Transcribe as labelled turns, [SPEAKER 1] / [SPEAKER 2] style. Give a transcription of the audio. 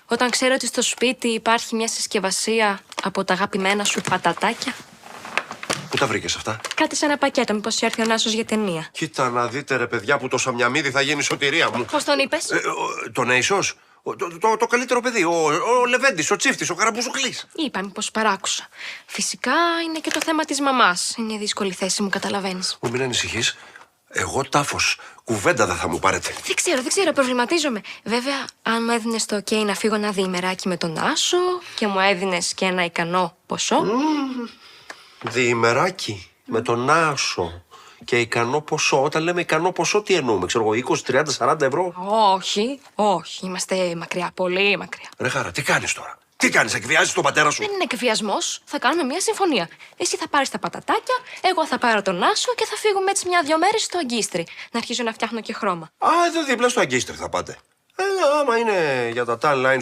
[SPEAKER 1] Όταν ξέρω ότι στο σπίτι υπάρχει μια συσκευασία από τα αγαπημένα σου πατατάκια.
[SPEAKER 2] Πού τα βρήκες αυτά?
[SPEAKER 1] Κάτι σε ένα πακέτο, μήπως έρθει ο Νάσος για ταινία.
[SPEAKER 2] Κοίτα να δείτε ρε παιδιά που το Σαμιαμίδη θα γίνει σωτηρία μου.
[SPEAKER 1] Πώς τον είπες?
[SPEAKER 2] Τον Αϊσός. Το καλύτερο παιδί. Ο Λεβέντης, ο Τσίφτης, ο Καραμπουζουκλής.
[SPEAKER 1] Είπα, μήπως παράκουσα. Φυσικά είναι και το θέμα της μαμάς. Είναι δύσκολη θέση μου, καταλαβαίνεις.
[SPEAKER 2] Μην ανησυχείς. Εγώ τάφος. Κουβέντα δεν θα μου πάρετε.
[SPEAKER 1] Δεν ξέρω, προβληματίζομαι. Βέβαια, αν μου έδινες το OK να φύγω ένα διημεράκι με τον Άσο και μου έδινες και ένα ικανό ποσό.
[SPEAKER 2] Διημεράκι με τον Άσο και ικανό ποσό. Όταν λέμε ικανό ποσό, τι εννοούμε? Ξέρω εγώ, 20, 30, 40 ευρώ.
[SPEAKER 1] Όχι. Είμαστε μακριά, πολύ μακριά.
[SPEAKER 2] Ρε Χάρα, τι κάνεις τώρα? Τι κάνεις, εκβιάζεις τον πατέρα σου?
[SPEAKER 1] Δεν είναι εκβιασμός. Θα κάνουμε μια συμφωνία. Εσύ θα πάρεις τα πατατάκια, εγώ θα πάρω τον Άσο και θα φύγουμε έτσι μια-δυο μέρες στο Αγκίστρι. Να αρχίζω να φτιάχνω και χρώμα.
[SPEAKER 2] Εδώ δίπλα στο Αγκίστρι θα πάτε. Άμα είναι για τα tan lines